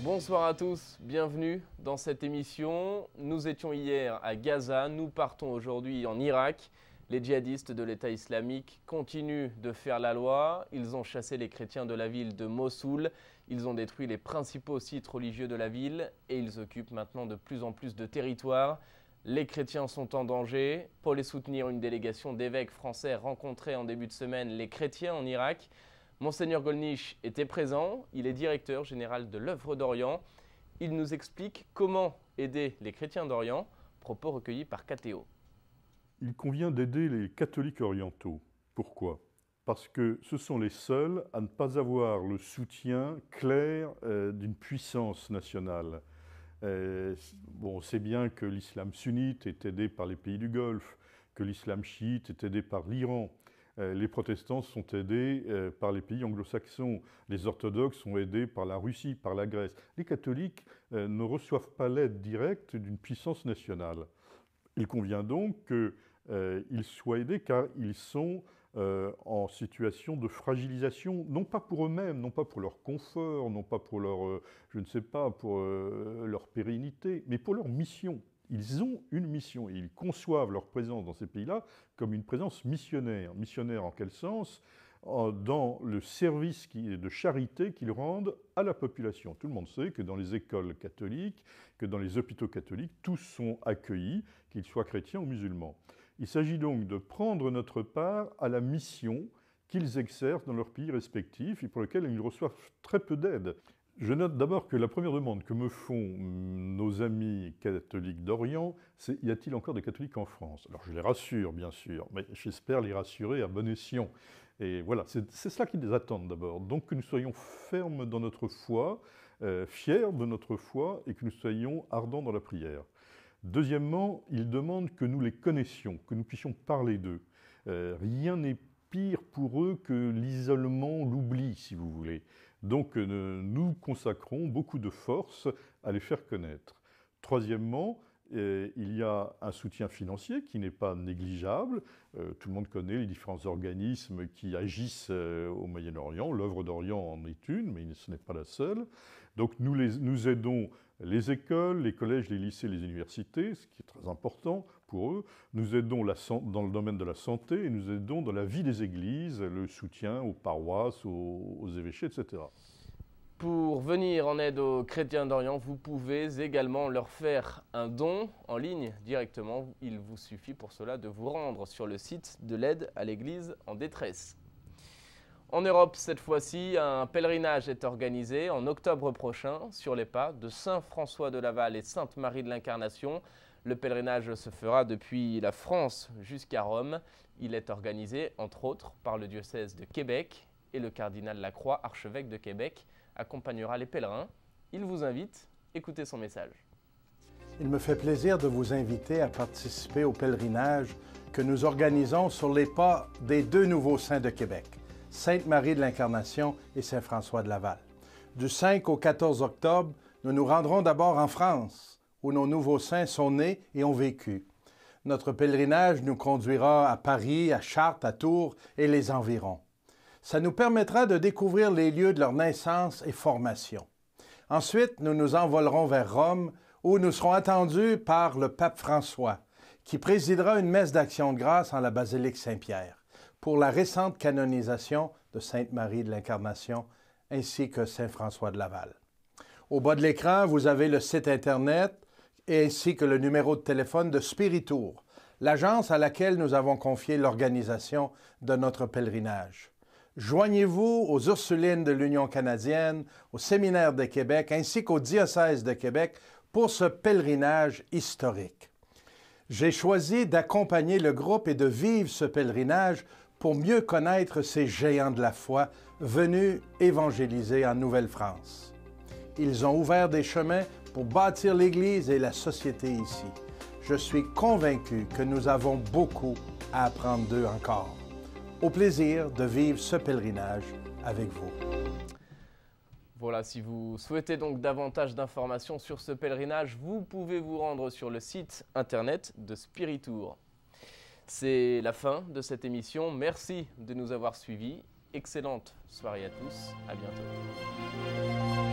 Bonsoir à tous, bienvenue dans cette émission. Nous étions hier à Gaza, nous partons aujourd'hui en Irak. Les djihadistes de l'État islamique continuent de faire la loi. Ils ont chassé les chrétiens de la ville de Mossoul. Ils ont détruit les principaux sites religieux de la ville et ils occupent maintenant de plus en plus de territoires. Les chrétiens sont en danger. Pour les soutenir, une délégation d'évêques français rencontrait en début de semaine les chrétiens en Irak. Monseigneur Gollnisch était présent, il est directeur général de l'œuvre d'Orient. Il nous explique comment aider les chrétiens d'Orient, propos recueillis par KTO. Il convient d'aider les catholiques orientaux. Pourquoi? Parce que ce sont les seuls à ne pas avoir le soutien clair d'une puissance nationale. On sait bien que l'islam sunnite est aidé par les pays du Golfe, que l'islam chiite est aidé par l'Iran. Les protestants sont aidés par les pays anglo-saxons. Les orthodoxes sont aidés par la Russie, par la Grèce. Les catholiques ne reçoivent pas l'aide directe d'une puissance nationale. Il convient donc qu'ils soient aidés car ils sont en situation de fragilisation, non pas pour eux-mêmes, non pas pour leur confort, non pas pour leur, pour leur pérennité, mais pour leur mission. Ils ont une mission et ils conçoivent leur présence dans ces pays-là comme une présence missionnaire. Missionnaire en quel sens? Dans le service de charité qu'ils rendent à la population. Tout le monde sait que dans les écoles catholiques, que dans les hôpitaux catholiques, tous sont accueillis, qu'ils soient chrétiens ou musulmans. Il s'agit donc de prendre notre part à la mission qu'ils exercent dans leurs pays respectifs et pour lesquels ils reçoivent très peu d'aide. Je note d'abord que la première demande que me font nos amis catholiques d'Orient, c'est « y a-t-il encore des catholiques en France ?» Alors je les rassure, bien sûr, mais j'espère les rassurer à bon escient. Et voilà, c'est cela qu'ils attendent d'abord. Donc que nous soyons fermes dans notre foi, fiers de notre foi, et que nous soyons ardents dans la prière. Deuxièmement, ils demandent que nous les connaissions, que nous puissions parler d'eux. Rien n'est pire pour eux que l'isolement, l'oubli, si vous voulez. Donc nous consacrons beaucoup de force à les faire connaître. Troisièmement, il y a un soutien financier qui n'est pas négligeable. Tout le monde connaît les différents organismes qui agissent au Moyen-Orient. L'œuvre d'Orient en est une, mais ce n'est pas la seule. Donc nous aidons les écoles, les collèges, les lycées, les universités, ce qui est très important pour eux. Nous aidons dans le domaine de la santé et nous aidons dans la vie des églises, le soutien aux paroisses, aux évêchés, etc. Pour venir en aide aux chrétiens d'Orient, vous pouvez également leur faire un don en ligne directement. Il vous suffit pour cela de vous rendre sur le site de l'aide à l'Église en détresse. En Europe, cette fois-ci, un pèlerinage est organisé en octobre prochain sur les pas de Saint-François de Laval et Sainte-Marie de l'Incarnation. Le pèlerinage se fera depuis la France jusqu'à Rome. Il est organisé, entre autres, par le diocèse de Québec et le cardinal Lacroix, archevêque de Québec, accompagnera les pèlerins. Il vous invite, écoutez son message. Il me fait plaisir de vous inviter à participer au pèlerinage que nous organisons sur les pas des deux nouveaux saints de Québec, Sainte-Marie de l'Incarnation et Saint-François de Laval. Du 5 au 14 octobre, nous nous rendrons d'abord en France, où nos nouveaux saints sont nés et ont vécu. Notre pèlerinage nous conduira à Paris, à Chartres, à Tours et les environs. Ça nous permettra de découvrir les lieux de leur naissance et formation. Ensuite, nous nous envolerons vers Rome, où nous serons attendus par le pape François, qui présidera une messe d'action de grâce en la basilique Saint-Pierre, pour la récente canonisation de Sainte-Marie de l'Incarnation, ainsi que Saint-François de Laval. Au bas de l'écran, vous avez le site Internet, ainsi que le numéro de téléphone de Spiritour, l'agence à laquelle nous avons confié l'organisation de notre pèlerinage. Joignez-vous aux Ursulines de l'Union canadienne, au Séminaire de Québec ainsi qu'au Diocèse de Québec pour ce pèlerinage historique. J'ai choisi d'accompagner le groupe et de vivre ce pèlerinage pour mieux connaître ces géants de la foi venus évangéliser en Nouvelle-France. Ils ont ouvert des chemins pour bâtir l'Église et la société ici. Je suis convaincu que nous avons beaucoup à apprendre d'eux encore. Au plaisir de vivre ce pèlerinage avec vous. Voilà, si vous souhaitez donc davantage d'informations sur ce pèlerinage, vous pouvez vous rendre sur le site internet de Spiritour. C'est la fin de cette émission. Merci de nous avoir suivis. Excellente soirée à tous. À bientôt.